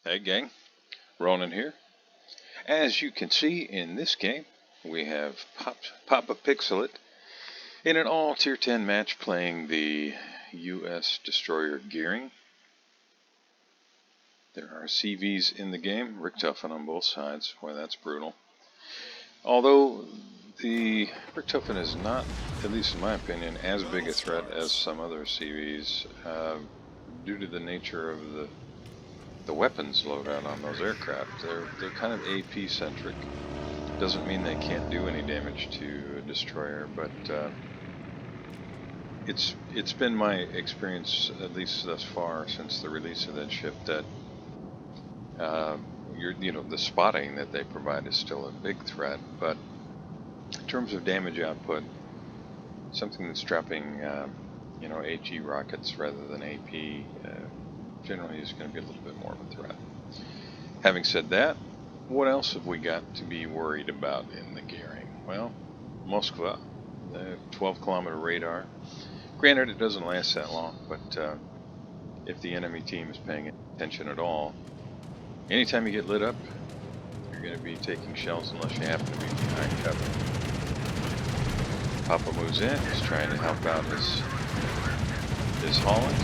Hey gang, Ronan here. As you can see in this game, we have Papa Pixelit in an all Tier 10 match playing the US Destroyer Gearing. There are CVs in the game, Richtofen on both sides. Boy, that's brutal. Although the Richtofen is not, at least in my opinion, as big a threat as some other CVs due to the nature of the weapons loadout on those aircraft. They're kind of AP centric. Doesn't mean they can't do any damage to a destroyer, but it's been my experience, at least thus far since the release of that ship, that the spotting that they provide is still a big threat. But in terms of damage output, something that's dropping AG rockets rather than AP generally is going to be a little bit more of a threat. Having said that, what else have we got to be worried about in the gearing? Well, Moskva, the 12-kilometer radar. Granted, it doesn't last that long, but if the enemy team is paying attention at all, anytime you get lit up, you're going to be taking shells unless you happen to be behind cover. Papa moves in, he's trying to help out his Holland.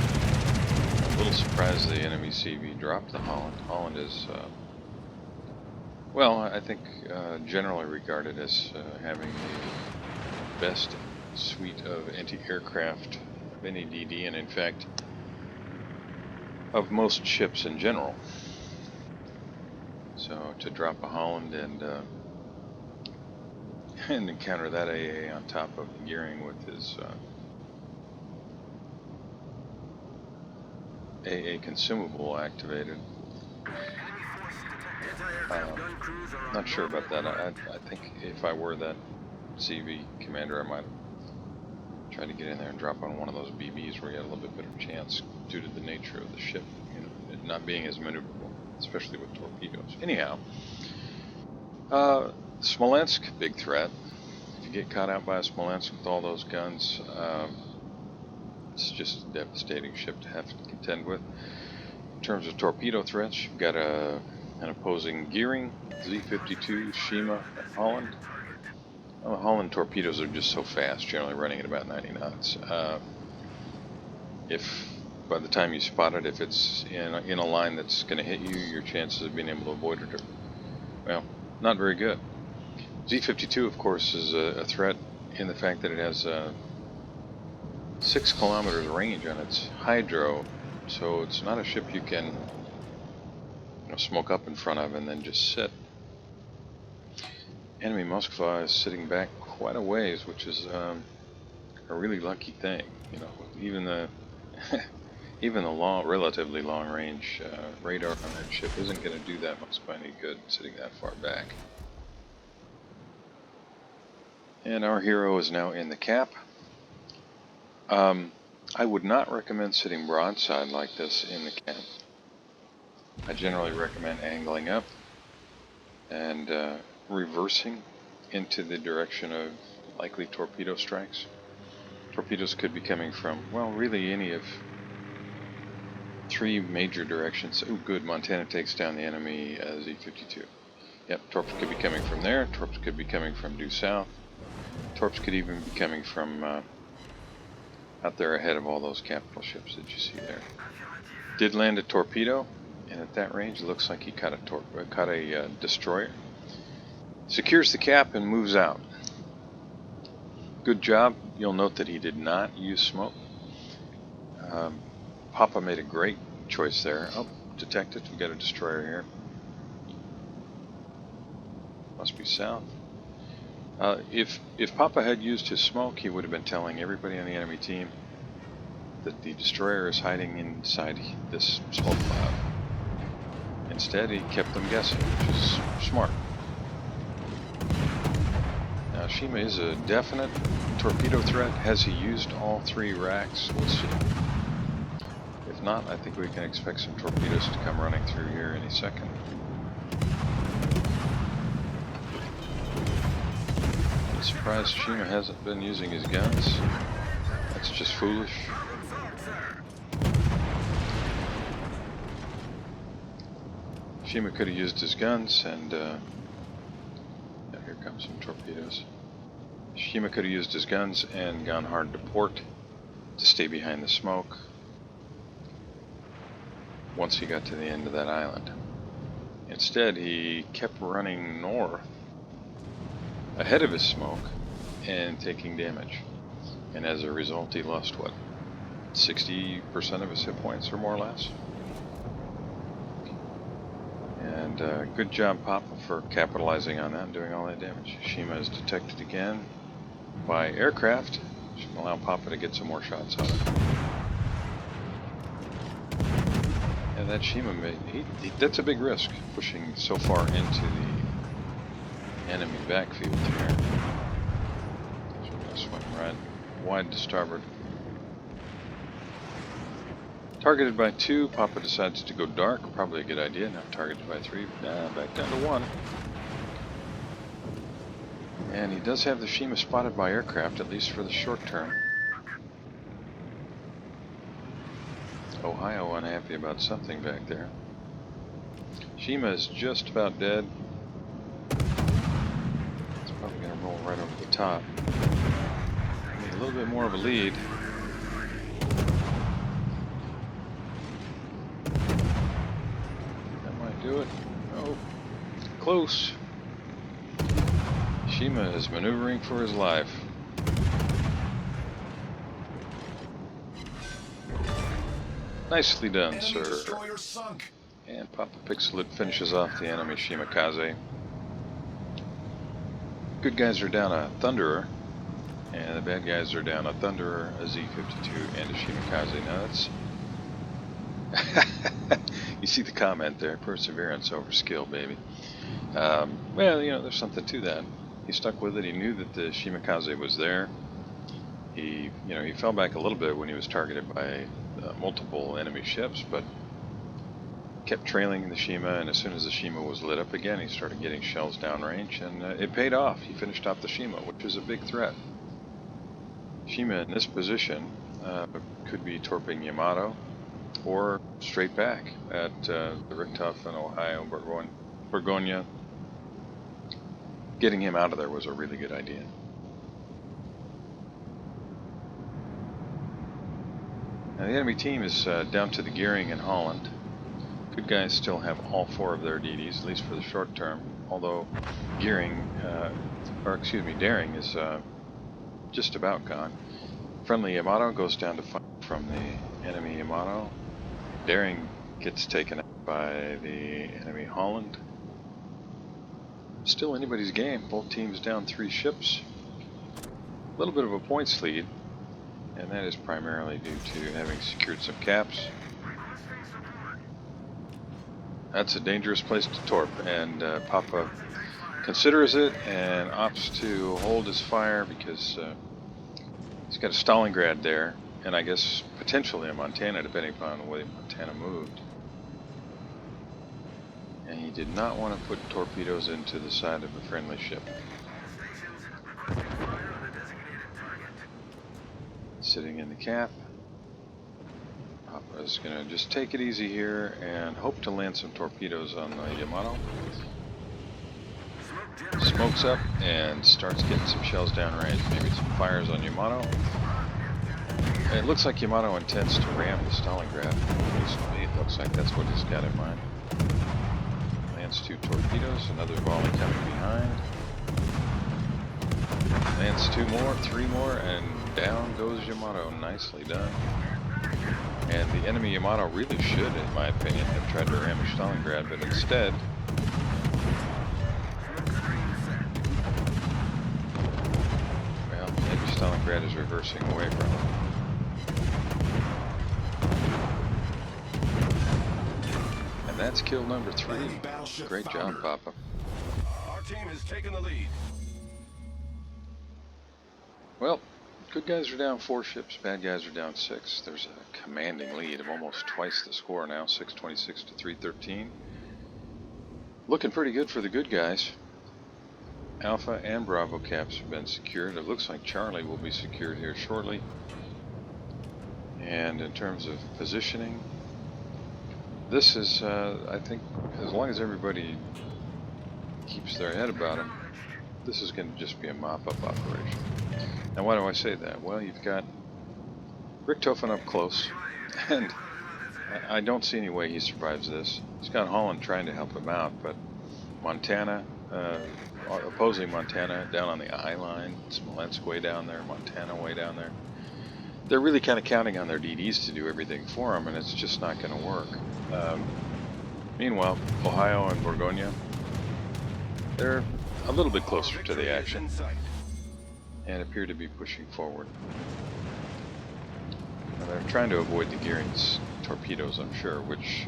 A little surprised the enemy CV dropped the Holland. Holland is, I think generally regarded as having the best suite of anti-aircraft of any DD, and in fact, of most ships in general. So to drop a Holland and encounter that AA on top of the gearing with his AA consumable activated. Not sure about that. I think if I were that CV commander, I might have tried to get in there and drop on one of those BBs where you had a little bit better chance due to the nature of the ship, it not being as maneuverable, especially with torpedoes. Anyhow, Smolensk, big threat. If you get caught out by a Smolensk with all those guns, it's just a devastating ship to have to contend with. In terms of torpedo threats, you've got an opposing gearing, Z-52, Shima, Holland. Well, the Holland torpedoes are just so fast, generally running at about 90 knots. If by the time you spot it, if it's in a line that's going to hit you, your chances of being able to avoid it are, well, not very good. Z-52, of course, is a threat in the fact that it has 6 kilometers range on its hydro, so it's not a ship you can smoke up in front of and then just sit. Enemy Moskva is sitting back quite a ways, which is a really lucky thing. Even the relatively long range radar on that ship isn't going to do that Moskva any good sitting that far back. And our hero is now in the cap. I would not recommend sitting broadside like this in the cap. I generally recommend angling up and reversing into the direction of likely torpedo strikes. Torpedoes could be coming from, well, really any of 3 major directions. Oh, good, Montana takes down the enemy Z-52. Yep, torps could be coming from there, torps could be coming from due south, torps could even be coming from out there ahead of all those capital ships that you see there. Did land a torpedo, and at that range it looks like he caught a destroyer. Secures the cap and moves out. Good job. You'll note that he did not use smoke. Papa made a great choice there. Oh, detected. We got a destroyer here. Must be south. If Papa had used his smoke, he would have been telling everybody on the enemy team that the destroyer is hiding inside this smoke cloud. Instead, he kept them guessing, which is smart. Now, Shima is a definite torpedo threat. Has he used all 3 racks? We'll see. If not, I think we can expect some torpedoes to come running through here any second. I'm surprised Shima hasn't been using his guns. That's just foolish. Shima could have used his guns, and here comes some torpedoes. Shima could have used his guns and gone hard to port to stay behind the smoke once he got to the end of that island. Instead, he kept running north ahead of his smoke and taking damage. And as a result, he lost, what, 60% of his hit points, or more or less? And good job, Papa, for capitalizing on that and doing all that damage. Shima is detected again by aircraft. Should allow Papa to get some more shots on it. And that Shima, that's a big risk, pushing so far into the enemy backfield here. So we're going to swing right wide to starboard. Targeted by 2, Papa decides to go dark. Probably a good idea. Now targeted by 3, back down to 1. And he does have the Shima spotted by aircraft, at least for the short term. Ohio unhappy about something back there. Shima is just about dead. It's probably going to roll right over the top. Need a little bit more of a lead. That might do it. Oh, close. Shima is maneuvering for his life. Nicely done, sir. And Papa Pixelit finishes off the enemy Shimakaze. Good guys are down a Thunderer, and the bad guys are down a Thunderer, a Z-52, and a Shimakaze. Now that's... You see the comment there, perseverance over skill, baby. Well, you know, there's something to that. He stuck with it. He knew that the Shimakaze was there. He fell back a little bit when he was targeted by multiple enemy ships, but kept trailing the Shima, and as soon as the Shima was lit up again, he started getting shells downrange, and it paid off. He finished off the Shima, which is a big threat. Shima in this position could be torping Yamato, or straight back at the Richthofen and Ohio Borgonia. Getting him out of there was a really good idea. Now the enemy team is down to the Gearing in Holland. Good guys still have all 4 of their DDs, at least for the short term, although Daring is just about gone. Friendly Yamato goes down to fight from the enemy Yamato. Daring gets taken out by the enemy Holland. Still anybody's game. Both teams down 3 ships. A little bit of a points lead, and that is primarily due to having secured some caps. That's a dangerous place to torp, and Papa considers it and opts to hold his fire because he's got a Stalingrad there, and I guess potentially a Montana, depending upon the way Montana moved. And he did not want to put torpedoes into the side of a friendly ship. Sitting in the cap. Papa's going to just take it easy here and hope to land some torpedoes on the Yamato. Smokes up and starts getting some shells downrange. Maybe some fires on Yamato. It looks like Yamato intends to ram the Stalingrad. At least to me, it looks like that's what he's got in mind. Lands 2 torpedoes, another volley coming behind. Lands 2 more, 3 more, and down goes Yamato. Nicely done. And the enemy Yamato really should, in my opinion, have tried to ram Stalingrad, but instead... Well, maybe Stalingrad is reversing away from him. And that's kill number 3. Great job, Papa. Our team has taken the lead. Well, good guys are down 4 ships, bad guys are down 6. There's a commanding lead of almost twice the score now, 626 to 313. Looking pretty good for the good guys. Alpha and Bravo caps have been secured. It looks like Charlie will be secured here shortly. And in terms of positioning, this is, I think, as long as everybody keeps their head about him, this is going to just be a mop-up operation. Now, why do I say that? Well, you've got Richtofen up close, and I don't see any way he survives this. He's got Holland trying to help him out, but Montana, opposing Montana down on the I line, Smolensk way down there, Montana way down there. They're really kind of counting on their DDs to do everything for them, and it's just not going to work. Meanwhile, Ohio and Borgonia, they're a little bit closer to the action and appear to be pushing forward. Now they're trying to avoid the Gearing's torpedoes, I'm sure, which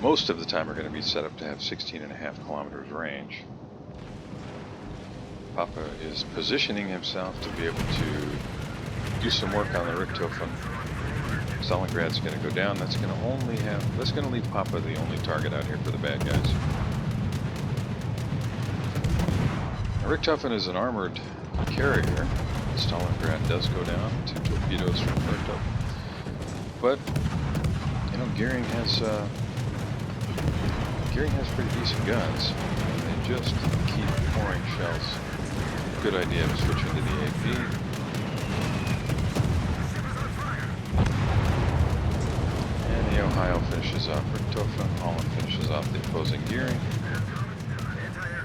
most of the time are going to be set up to have 16.5 kilometers range. Papa is positioning himself to be able to do some work on the Richthofen. Stalingrad's going to go down. That's going to leave Papa the only target out here for the bad guys. Now, Richthofen is an armored carrier. Stalingrad does go down. 2 torpedoes from Richthofen. But you know, Gearing has pretty decent guns. And they just keep pouring shells. Good idea to switch into the AP. And the Ohio finishes off Richthofen. Holland finishes off the opposing Gearing.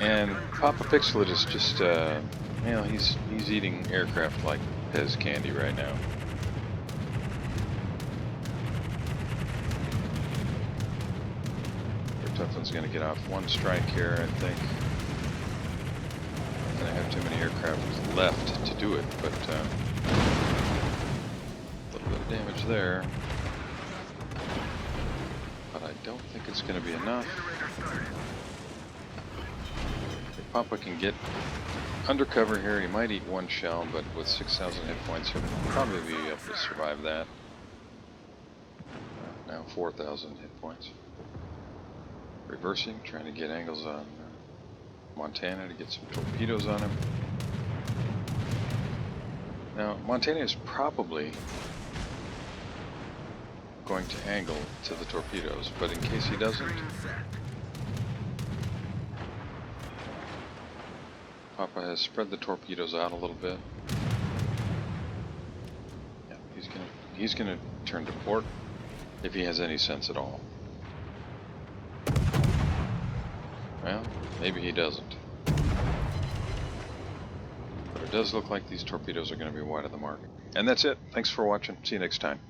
And Papa Pixelit is just, you know, he's eating aircraft like Pez candy right now. Richthofen's going to get off one strike here, I think. Not going to have too many aircraft left to do it, but a little bit of damage there. But I don't think it's going to be enough. If Papa can get undercover here, he might eat one shell, but with 6,000 hit points, he'll probably be able to survive that. Now 4,000 hit points. Reversing, trying to get angles on Montana to get some torpedoes on him. Now, Montana is probably going to angle to the torpedoes, but in case he doesn't, Papa has spread the torpedoes out a little bit. Yeah, he's gonna turn to port if he has any sense at all. Well, maybe he doesn't. But it does look like these torpedoes are going to be wide of the mark. And that's it. Thanks for watching. See you next time.